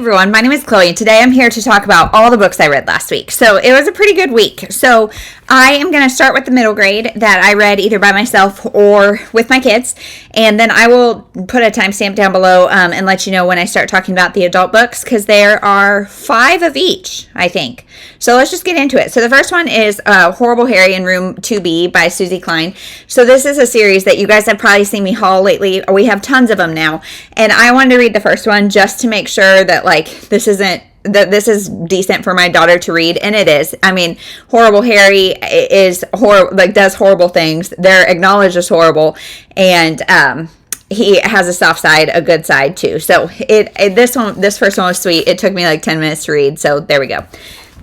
everyone, my name is Chloe, and today I'm here to talk about all the books I read last week. So it was a pretty good week. So I am going to start with the middle grade that I read either by myself or with my kids, and then I will put a timestamp down below and let you know when I start talking about the adult books, because there are 5 of each, I think. So let's just get into it. So the first one is Horrible Harry in Room 2B by Suzy Kline. So this is a series that you guys have probably seen me haul lately. We have tons of them now, and I wanted to read the first one just to make sure that this is decent for my daughter to read, and it is. I mean, Horrible Harry is does horrible things. They're acknowledged as horrible, and he has a soft side, a good side too. So this first one was sweet. It took me like 10 minutes to read, so there we go.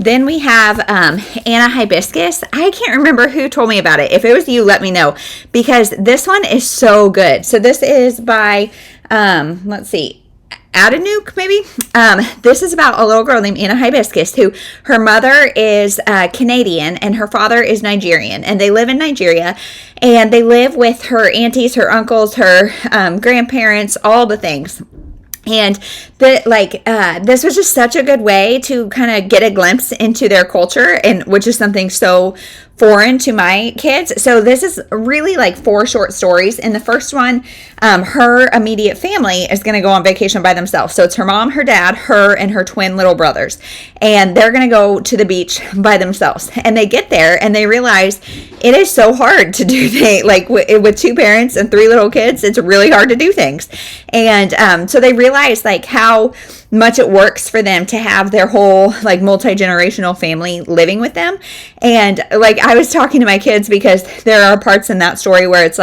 Then we have Anakah Hibiscus. I can't remember who told me about it. If it was you, let me know, because this one is so good. So this is by, let's see, Atinuke, maybe? This is about a little girl named Anakah Hibiscus, who her mother is Canadian and her father is Nigerian, and they live in Nigeria, and they live with her aunties, her uncles, her grandparents, all the things. And this was just such a good way to kind of get a glimpse into their culture, and which is something so foreign to my kids. So this is really 4 short stories. In the first one, her immediate family is going to go on vacation by themselves. So it's her mom, her dad, her, and her twin little brothers. And they're going to go to the beach by themselves. And they get there and they realize it is so hard to do things. With 2 parents and 3 little kids, it's really hard to do things. And so they realize how much it works for them to have their whole multi-generational family living with them. And I was talking to my kids because there are parts in that story where it's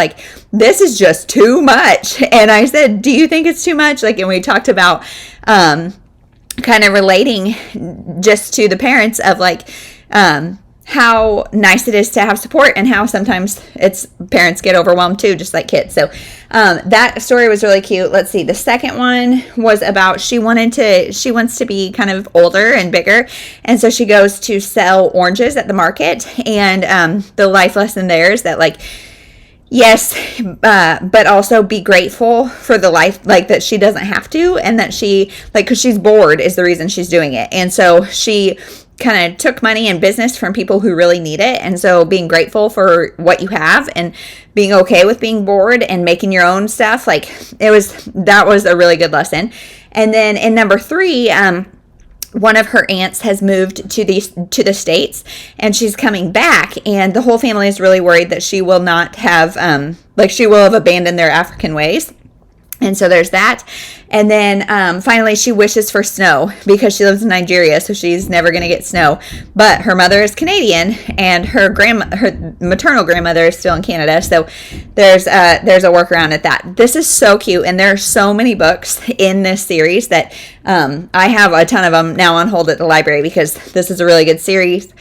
this is just too much. And I said, do you think it's too much? And we talked about kind of relating just to the parents of how nice it is to have support, and how sometimes parents get overwhelmed too, just like kids. So that story was really cute. Let's see. The second one was about she wants to be kind of older and bigger, and so she goes to sell oranges at the market, and the life lesson there is that yes, but also be grateful for the life, that she doesn't have to, and that she, because she's bored is the reason she's doing it. And so she kind of took money and business from people who really need it. And so being grateful for what you have and being okay with being bored and making your own stuff, that was a really good lesson. And then in number 3, one of her aunts has moved to the States, and she's coming back, and the whole family is really worried that she will not have, she will have abandoned their African ways. And so there's that. And then finally she wishes for snow because she lives in Nigeria, so she's never going to get snow. But her mother is Canadian, and her maternal grandmother is still in Canada. So there's a workaround at that. This is so cute, and there are so many books in this series that I have a ton of them now on hold at the library, because this is a really good series.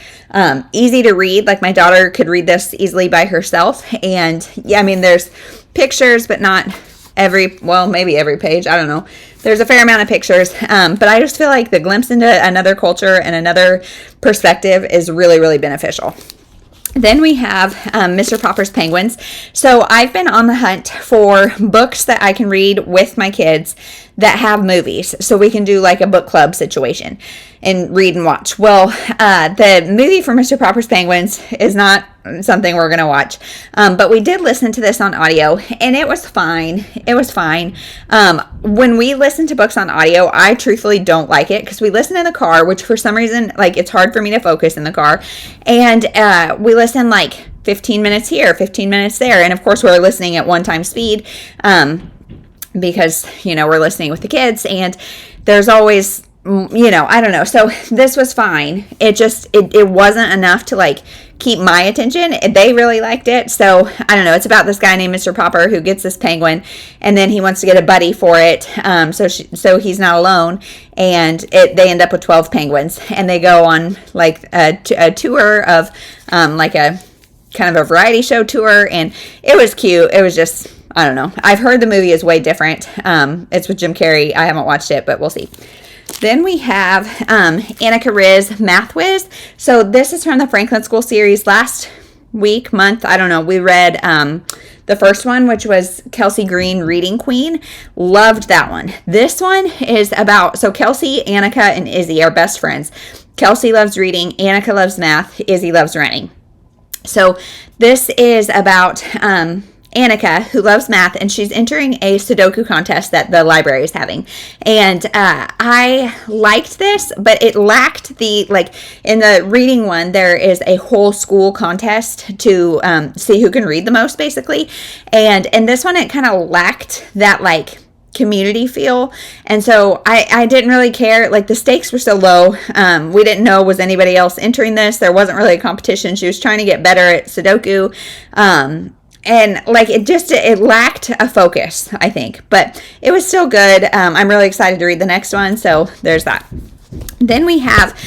Easy to read. My daughter could read this easily by herself. And yeah, I mean, there's pictures, but not maybe every page. I don't know. There's a fair amount of pictures. But I just feel the glimpse into another culture and another perspective is really, really beneficial. Then we have Mr. Popper's Penguins. So I've been on the hunt for books that I can read with my kids that have movies, so we can do a book club situation and read and watch. Well, the movie for Mr. Popper's Penguins is not something we're going to watch, but we did listen to this on audio, and it was fine. It was fine. When we listen to books on audio, I truthfully don't like it, because we listen in the car, which for some reason, it's hard for me to focus in the car, and we listen 15 minutes here, 15 minutes there, and of course we're listening at 1x speed, because, we're listening with the kids, and there's always, I don't know. So this was fine. It wasn't enough to keep my attention. They really liked it. So I don't know. It's about this guy named Mr. Popper who gets this penguin, and then he wants to get a buddy for it. So he's not alone, and they end up with 12 penguins, and they go on a tour of a kind of a variety show tour, and it was cute. It was just, I don't know. I've heard the movie is way different. It's with Jim Carrey. I haven't watched it, but we'll see. Then we have Anakah Riz Math Wiz. So this is from the Franklin School series. Last month, I don't know, we read the first one, which was Kelsey Green, Reading Queen. Loved that one. This one is about, so Kelsey, Annika, and Izzy are best friends. Kelsey loves reading, Annika loves math, Izzy loves running. So this is about Annika, who loves math, and she's entering a Sudoku contest that the library is having. And I liked this, but it lacked the, like, in the reading one, there is a whole school contest to see who can read the most, basically. And in this one, it kind of lacked that, like, community feel, and so I didn't really care. Like, the stakes were so low. We didn't know was anybody else entering this. There wasn't really a competition. She was trying to get better at Sudoku. And like, it lacked a focus, I think, but it was still good. I'm really excited to read the next one. So there's that. Then we have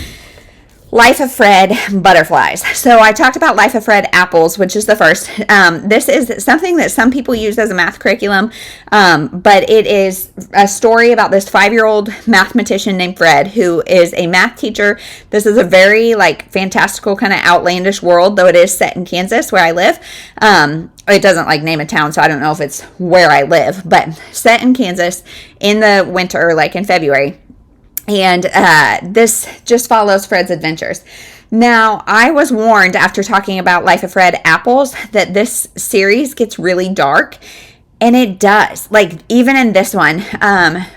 Life of Fred Butterflies. So I talked about Life of Fred Apples, which is the first. This is something that some people use as a math curriculum, but it is a story about this 5-year-old mathematician named Fred, who is a math teacher. This is a very, like, fantastical kind of outlandish world, though it is set in Kansas, where I live. It doesn't, like, name a town, so I don't know if it's where I live, but set in Kansas in the winter, like in February. And this just follows Fred's adventures. Now, I was warned after talking about Life of Fred Apples that this series gets really dark, and it does. Like, even in this one,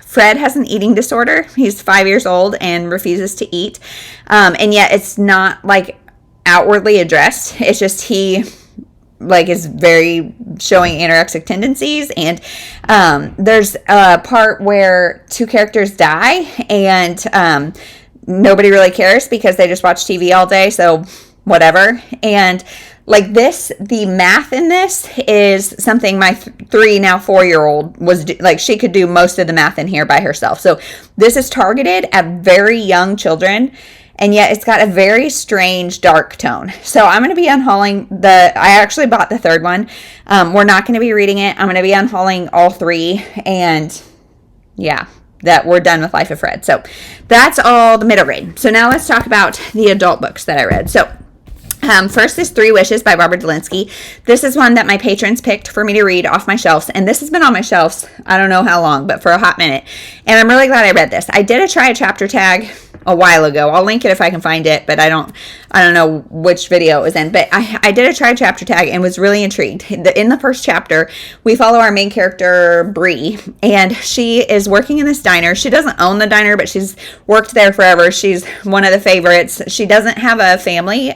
Fred has an eating disorder. He's 5 years old and refuses to eat. And yet it's not, like, outwardly addressed. It's just he, like, is very showing anorexic tendencies, and there's a part where 2 characters die, and nobody really cares because they just watch TV all day, so whatever. And like this, the math in this is something my 3, now 4-year-old was like, she could do most of the math in here by herself. So this is targeted at very young children, and yet it's got a very strange dark tone. So I'm going to be unhauling I actually bought the 3rd one. We're not going to be reading it. I'm going to be unhauling all 3, and yeah, that we're done with Life of Fred. So that's all the middle grade. So now let's talk about the adult books that I read. So first is 3 Wishes by Barbara Delinsky. This is one that my patrons picked for me to read off my shelves, and this has been on my shelves, I don't know how long, but for a hot minute. And I'm really glad I read this. I did try a chapter tag a while ago. I'll link it if I can find it, but I don't know which video it was in, but I did try a chapter tag and was really intrigued. In the first chapter, we follow our main character, Bree, and she is working in this diner. She doesn't own the diner, but she's worked there forever. She's one of the favorites. She doesn't have a family,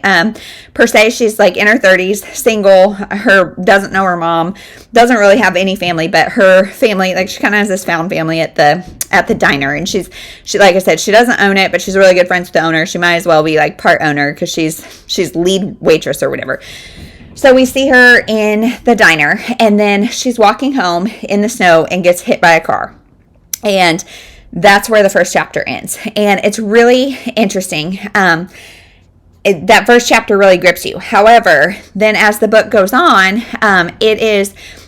per se. She's like in her 30s, single, doesn't know her mom, doesn't really have any family, but her family, like, she kind of has this found family at the diner, and she, like I said, she doesn't own it, but she's really good friends with the owner. She might as well be like part owner because she's lead waitress or whatever. So we see her in the diner, and then she's walking home in the snow and gets hit by a car. And that's where the first chapter ends. And it's really interesting. That first chapter really grips you. However, then as the book goes on,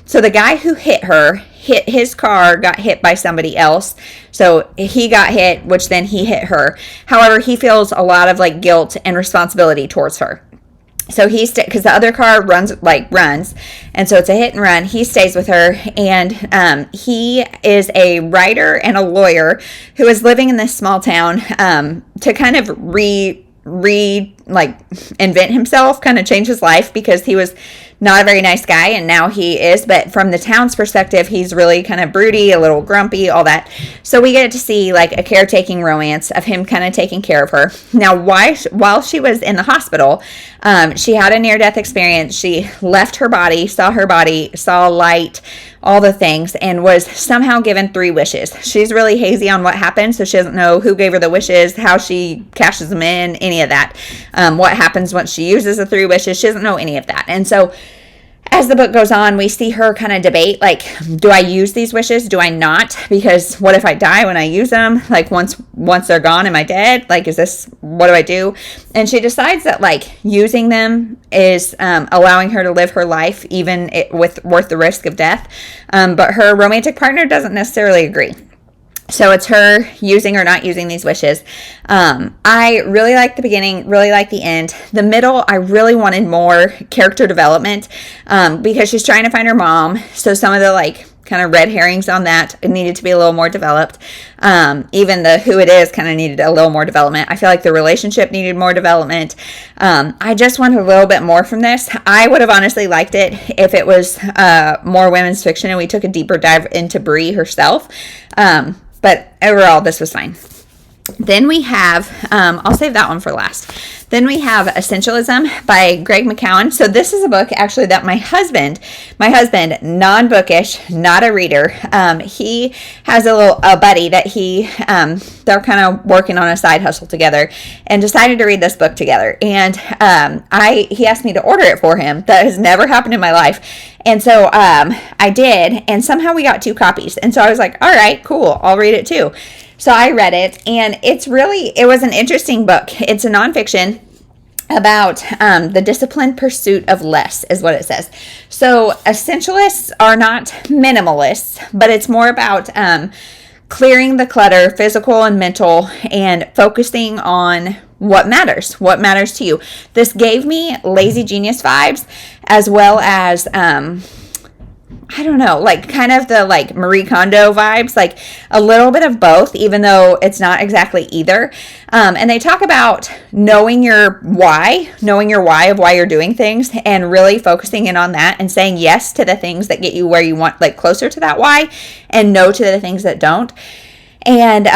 so the guy who hit her, his car got hit by somebody else. So he got hit, which then he hit her. However, he feels a lot of, like, guilt and responsibility towards her. So because the other car runs, and so it's a hit and run. He stays with her, and he is a writer and a lawyer who is living in this small town to kind of invent himself, kind of change his life, because he was not a very nice guy, and now he is. But from the town's perspective, he's really kind of broody, a little grumpy, all that. So we get to see, like, a caretaking romance of him kind of taking care of her. Now, while she was in the hospital, she had a near-death experience. She left her body, saw light, all the things, and was somehow given 3 wishes. She's really hazy on what happened, so she doesn't know who gave her the wishes, how she cashes them in, any of that. What happens once she uses the 3 wishes, she doesn't know any of that. And so as the book goes on, we see her kind of debate, like, do I use these wishes? Do I not? Because what if I die when I use them? Like, once they're gone, am I dead? Like, what do I do? And she decides that, like, using them is allowing her to live her life, even worth the risk of death. But her romantic partner doesn't necessarily agree. So it's her using or not using these wishes. I really like the beginning, really like the end. The middle, I really wanted more character development because she's trying to find her mom. So some of the like kind of red herrings on that, it needed to be a little more developed. Even the who it is kind of needed a little more development. I feel like the relationship needed more development. I just wanted a little bit more from this. I would have honestly liked it if it was more women's fiction and we took a deeper dive into Bree herself. But overall, this was fine. Then we have, I'll save that one for last. Then we have Essentialism by Greg McKeown. So this is a book actually that my husband, non-bookish, not a reader, he has a buddy that they're kind of working on a side hustle together and decided to read this book together. And he asked me to order it for him. That has never happened in my life. And so I did, and somehow we got 2 copies. And so I was like, all right, cool, I'll read it too. So I read it, and it was an interesting book. It's a nonfiction about the disciplined pursuit of less, is what it says. So essentialists are not minimalists, but it's more about clearing the clutter, physical and mental, and focusing on what matters to you. This gave me Lazy Genius vibes, as well as I don't know, like kind of the like Marie Kondo vibes, like a little bit of both, even though it's not exactly either. And they talk about knowing your why of why you're doing things, and really focusing in on that and saying yes to the things that get you where you want, like closer to that why, and no to the things that don't. And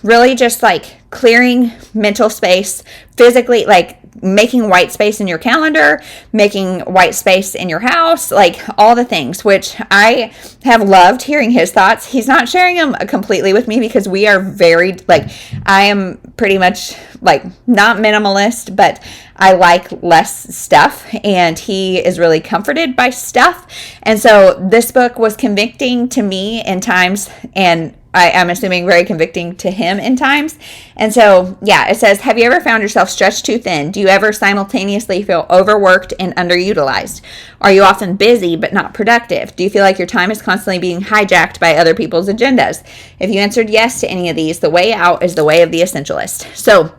really just like clearing mental space, physically, like making white space in your calendar, making white space in your house, like all the things, which I have loved hearing his thoughts. He's not sharing them completely with me because we are very, like, I am pretty much like not minimalist, but I like less stuff, and he is really comforted by stuff. And so this book was convicting to me in times, and I'm assuming very convicting to him in times. And so, it says, have you ever found yourself stretched too thin? Do you ever simultaneously feel overworked and underutilized? Are you often busy but not productive? Do you feel like your time is constantly being hijacked by other people's agendas? If you answered yes to any of these, the way out is the way of the essentialist. So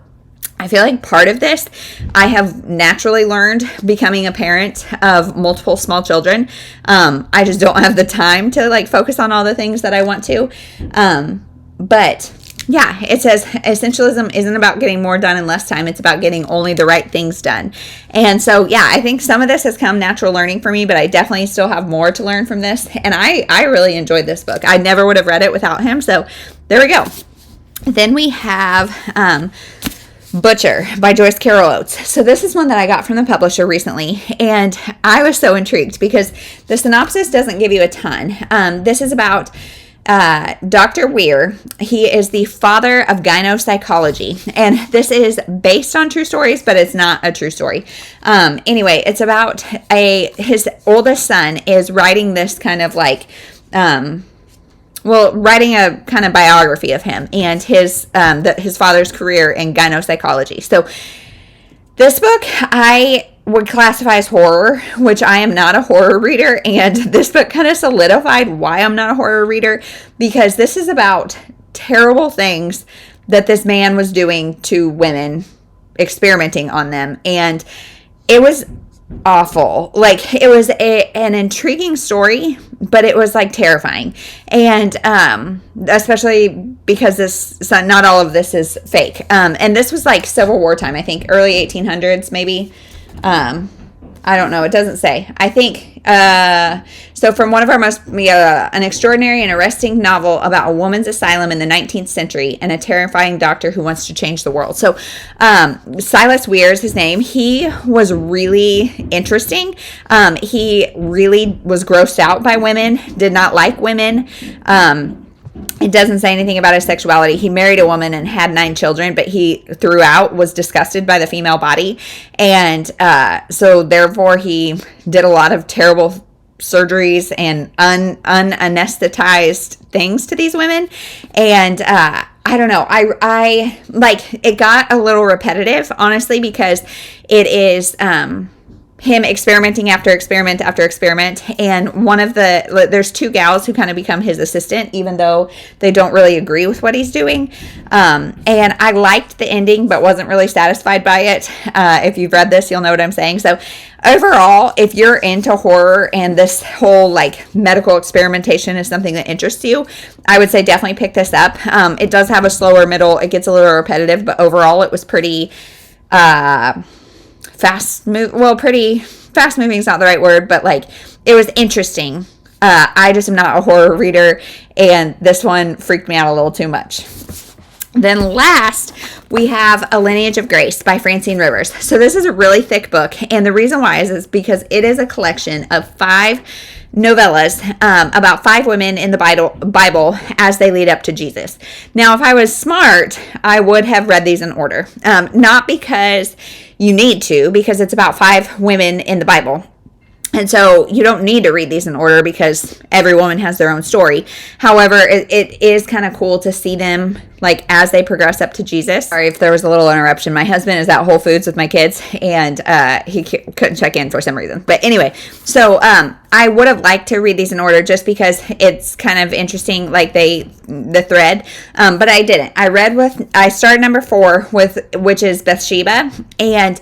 I feel like part of this, I have naturally learned becoming a parent of multiple small children. I just don't have the time to like focus on all the things that I want to. But it says essentialism isn't about getting more done in less time. It's about getting only the right things done. And so, I think some of this has come natural learning for me, but I definitely still have more to learn from this. And I really enjoyed this book. I never would have read it without him. So there we go. Then we have Butcher by Joyce Carol Oates. So this is one that I got from the publisher recently, and I was so intrigued because the synopsis doesn't give you a ton. This is about Dr. Weir. He is the father of gynopsychology, and this is based on true stories, but it's not a true story. Anyway, it's about his oldest son is writing this kind of like writing a kind of biography of him and his father's career in gynopsychology. So this book I would classify as horror, which I am not a horror reader, and this book kind of solidified why I'm not a horror reader, because this is about terrible things that this man was doing to women, experimenting on them, and it was awful. Like, it was an intriguing story, but it was like terrifying. And especially because not all of this is fake. And this was like Civil War time, I think, early 1800s maybe. I don't know. It doesn't say. I think, so from one of our most, an extraordinary and arresting novel about a woman's asylum in the 19th century and a terrifying doctor who wants to change the world. So, Silas Weir is his name. He was really interesting. He really was grossed out by women, did not like women. It doesn't say anything about his sexuality. He married a woman and had 9 children, but he throughout was disgusted by the female body. And so therefore he did a lot of terrible surgeries and unanesthetized things to these women. And I don't know. I like, it got a little repetitive, honestly, because it is him experimenting after experiment after experiment, and there's two gals who kind of become his assistant, even though they don't really agree with what he's doing. And I liked the ending, but wasn't really satisfied by it. If you've read this, you'll know what I'm saying. So overall, if you're into horror and this whole like medical experimentation is something that interests you, I would say definitely pick this up. It does have a slower middle. It gets a little repetitive, but overall it was pretty pretty fast moving is not the right word, but like it was interesting. I just am not a horror reader, and this one freaked me out a little too much. Then last, we have A Lineage of Grace by Francine Rivers. So this is a really thick book, and the reason why is because it is a collection of 5 novellas about 5 women in the Bible as they lead up to Jesus. Now, if I was smart, I would have read these in order. Not because you need to, because it's about 5 women in the Bible. And so you don't need to read these in order because every woman has their own story. However, it is kind of cool to see them like as they progress up to Jesus. Sorry if there was a little interruption. My husband is at Whole Foods with my kids, and he couldn't check in for some reason. But anyway, so I would have liked to read these in order just because it's kind of interesting, like the thread. But I didn't. I started number 4 which is Bathsheba, and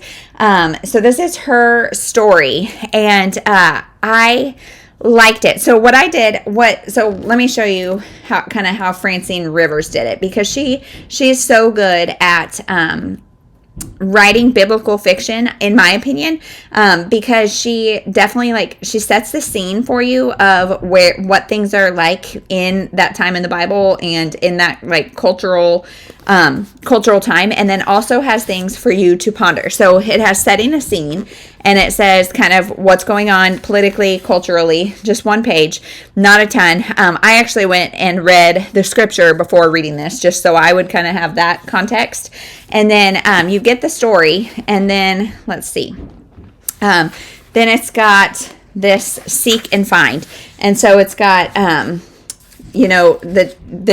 so this is her story, and I liked it. So what I did, so let me show you how Francine Rivers did it, because she's so good at writing biblical fiction, in my opinion, because she definitely she sets the scene for you of what things are like in that time in the Bible and in that like cultural time, and then also has things for you to ponder. So it has setting a scene, and it says kind of what's going on politically, culturally, just one page, not a ton. I actually went and read the scripture before reading this, just so I would kind of have that context. And then you get the story, and then let's see. Then it's got this seek and find, and so it's got the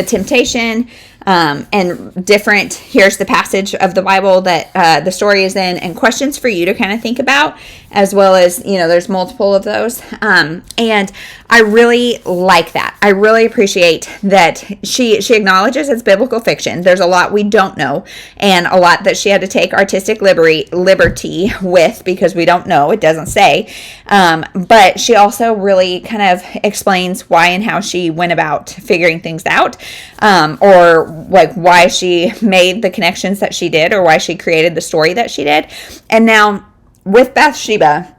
temptation. And different, here's the passage of the Bible that the story is in, and questions for you to kind of think about, as well as, there's multiple of those. And I really like that. I really appreciate that she acknowledges it's biblical fiction. There's a lot we don't know, and a lot that she had to take artistic liberty with, because we don't know, it doesn't say. But she also really kind of explains why and how she went about figuring things out, or like why she made the connections that she did, or why she created the story that she did. And now with Bathsheba,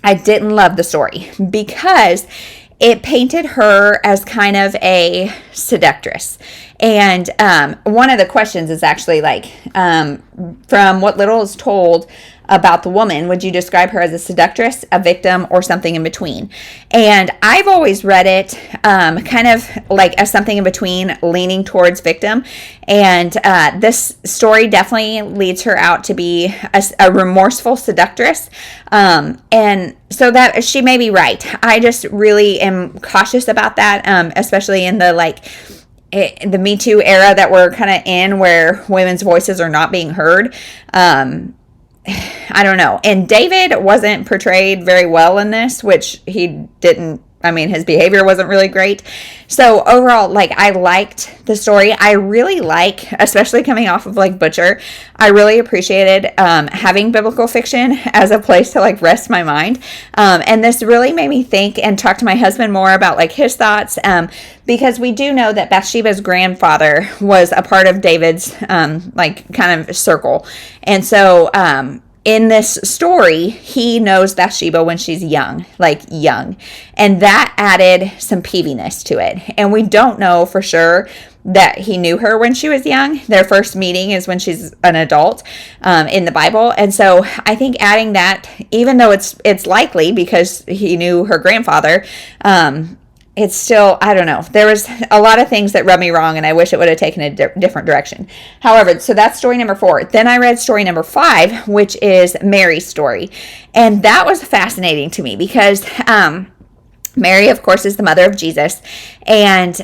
I didn't love the story because it painted her as kind of a seductress. And one of the questions is actually from what little is told about the woman, would you describe her as a seductress, a victim, or something in between? And I've always read it kind of like as something in between, leaning towards victim. And this story definitely leads her out to be a remorseful seductress. And so that she may be right. I just really am cautious about that, especially in the Me Too era that we're kind of in, where women's voices are not being heard. I don't know. And David wasn't portrayed very well in this, which he didn't. His behavior wasn't really great. So overall, I liked the story. I really especially coming off of Butcher, I really appreciated having biblical fiction as a place to rest my mind. And this really made me think and talk to my husband more about his thoughts, because we do know that Bathsheba's grandfather was a part of David's kind of circle. And so in this story, he knows Bathsheba when she's young. And that added some peeviness to it. And we don't know for sure that he knew her when she was young. Their first meeting is when she's an adult in the Bible. And so I think adding that, even though it's likely because he knew her grandfather, it's still, I don't know. There was a lot of things that rubbed me wrong, and I wish it would have taken a different direction. However, so that's story number 4. Then I read story number 5, which is Mary's story. And that was fascinating to me because Mary, of course, is the mother of Jesus. And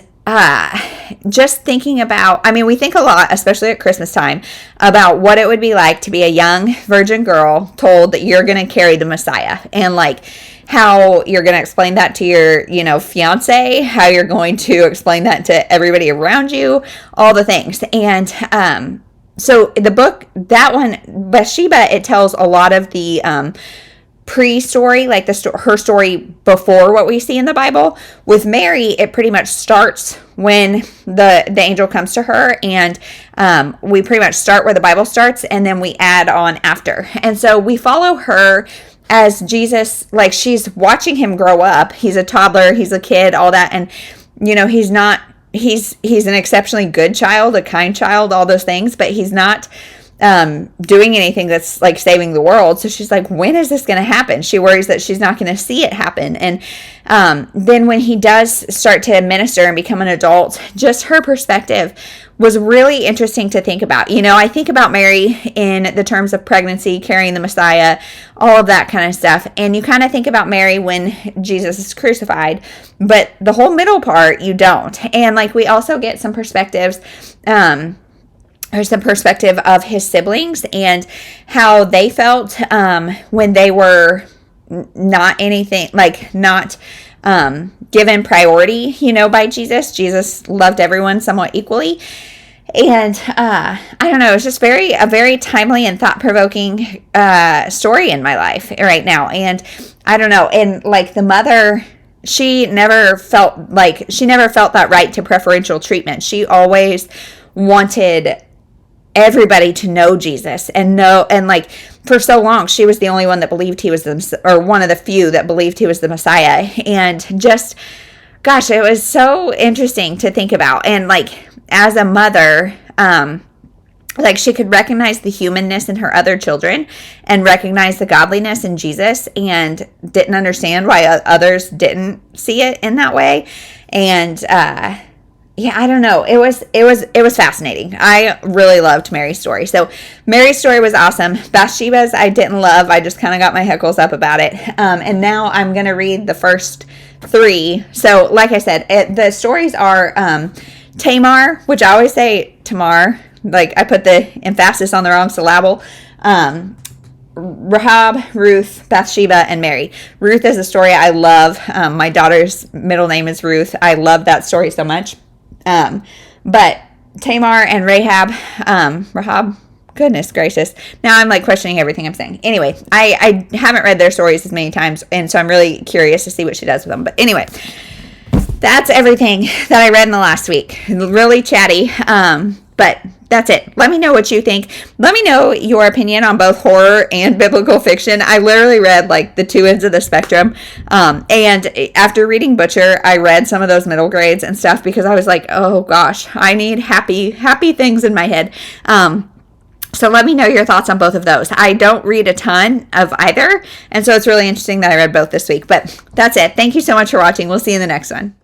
just thinking about, I mean, we think a lot, especially at Christmas time, about what it would be like to be a young virgin girl told that you're going to carry the Messiah, and like how you're going to explain that to your, fiance, how you're going to explain that to everybody around you, all the things. And so the book, that one, Bathsheba, it tells a lot of the pre-story, like her story before what we see in the Bible. With Mary, it pretty much starts when the angel comes to her, and we pretty much start where the Bible starts, and then we add on after. And so we follow her as Jesus, like she's watching him grow up. He's a toddler, he's a kid, all that, and he's an exceptionally good child, a kind child, all those things, but he's not doing anything that's like saving the world. So she's like, when is this going to happen? She worries that she's not going to see it happen. And then when he does start to minister and become an adult, just her perspective was really interesting to think about. I think about Mary in the terms of pregnancy, carrying the Messiah, all of that kind of stuff. And you kind of think about Mary when Jesus is crucified, but the whole middle part, you don't. And like, we also get some perspectives, or some perspective of his siblings and how they felt when they were not anything, like not given priority, by Jesus. Jesus loved everyone somewhat equally. And I don't know, it's just a very timely and thought-provoking story in my life right now. And I don't know, and like the mother, she never felt that right to preferential treatment. She always wanted everybody to know Jesus and like for so long she was the only one that believed he was one of the few that believed he was the Messiah. And just, gosh, it was so interesting to think about. And like, as a mother, like she could recognize the humanness in her other children and recognize the godliness in Jesus, and didn't understand why others didn't see it in that way. And yeah, I don't know. It was fascinating. I really loved Mary's story. So Mary's story was awesome. Bathsheba's I didn't love. I just kind of got my heckles up about it. And now I'm going to read the first 3. So like I said, the stories are Tamar, which I always say Tamar. Like I put the emphasis on the wrong syllable. Rahab, Ruth, Bathsheba, and Mary. Ruth is a story I love. My daughter's middle name is Ruth. I love that story so much. But Tamar and Rahab, goodness gracious. Now I'm like questioning everything I'm saying. Anyway, I haven't read their stories as many times, and so I'm really curious to see what she does with them. But anyway, that's everything that I read in the last week. Really chatty, but that's it. Let me know what you think. Let me know your opinion on both horror and biblical fiction. I literally read like the two ends of the spectrum. And after reading Butcher, I read some of those middle grades and stuff because I was like, oh gosh, I need happy things in my head. So let me know your thoughts on both of those. I don't read a ton of either, and so it's really interesting that I read both this week. But that's it. Thank you so much for watching. We'll see you in the next one.